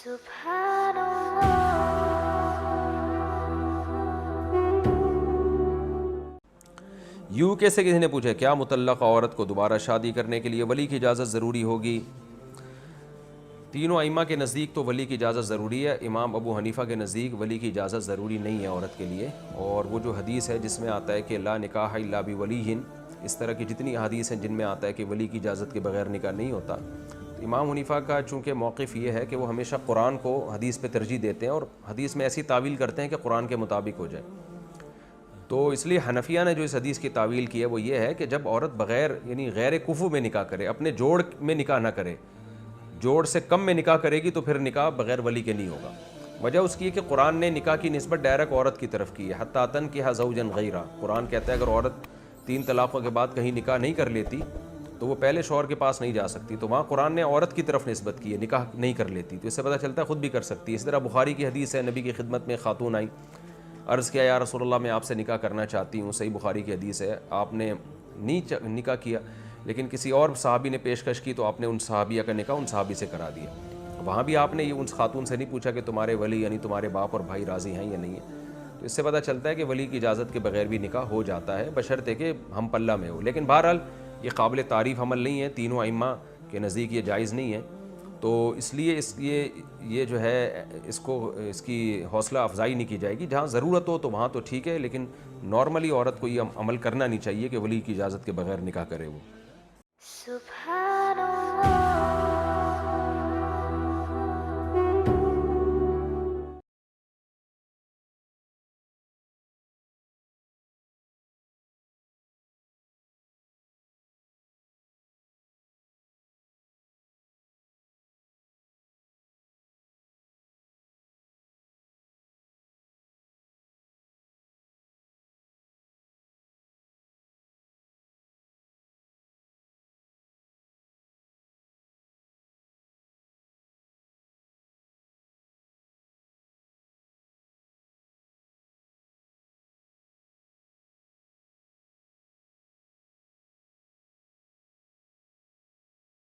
UK سے کسی نے پوچھا کیا مطلقہ عورت کو دوبارہ شادی کرنے کے لیے ولی کی اجازت ضروری ہوگی؟ تینوں ائمہ کے نزدیک تو ولی کی اجازت ضروری ہے. امام ابو حنیفہ کے نزدیک ولی کی اجازت ضروری نہیں ہے عورت کے لیے. اور وہ جو حدیث ہے جس میں آتا ہے کہ لا نکاح الا بولی، اس طرح کی جتنی احادیث ہیں جن میں آتا ہے کہ ولی کی اجازت کے بغیر نکاح نہیں ہوتا، تو امام حنیفہ کا چونکہ موقف یہ ہے کہ وہ ہمیشہ قرآن کو حدیث پہ ترجیح دیتے ہیں اور حدیث میں ایسی تعویل کرتے ہیں کہ قرآن کے مطابق ہو جائے. تو اس لیے حنفیہ نے جو اس حدیث کی تعویل کی ہے وہ یہ ہے کہ جب عورت بغیر یعنی غیر کفو میں نکاح کرے، اپنے جوڑ میں نکاح نہ کرے، جوڑ سے کم میں نکاح کرے گی تو پھر نکاح بغیر ولی کے نہیں ہوگا. وجہ اس کی ہے کہ قرآن نے نکاح کی نسبت ڈائریکٹ عورت کی طرف کی ہے. حتیٰ تنکح زوجا غیرہ، قرآن کہتا ہے اگر عورت 3 طلاقوں کے بعد کہیں نکاح نہیں کر لیتی تو وہ پہلے شوہر کے پاس نہیں جا سکتی. تو وہاں قرآن نے عورت کی طرف نسبت کی ہے، نکاح نہیں کر لیتی. تو اس سے پتہ چلتا ہے خود بھی کر سکتی ہے. اس طرح بخاری کی حدیث ہے، نبی کی خدمت میں خاتون آئی، عرض کیا یا رسول اللہ میں آپ سے نکاح کرنا چاہتی ہوں. صحیح بخاری کی حدیث ہے. آپ نے نہیں نکاح کیا لیکن کسی اور صحابی نے پیشکش کی تو آپ نے ان صحابیہ کا نکاح ان صحابی سے کرا دیا. وہاں بھی آپ نے یہ ان خاتون سے نہیں پوچھا کہ تمہارے ولی یعنی تمہارے باپ اور بھائی راضی ہیں یا نہیں ہیں. تو اس سے پتہ چلتا ہے کہ ولی کی اجازت کے بغیر بھی نکاح ہو جاتا ہے بشرطے کہ ہم پلہ میں ہو. لیکن بہرحال یہ قابل تعریف عمل نہیں ہے، تینوں ائمہ کے نزدیک یہ جائز نہیں ہے. تو اس لیے یہ جو ہے اس کی حوصلہ افزائی نہیں کی جائے گی. جہاں ضرورت ہو تو وہاں تو ٹھیک ہے، لیکن نارملی عورت کو یہ عمل کرنا نہیں چاہیے کہ ولی کی اجازت کے بغیر نکاح کرے وہ.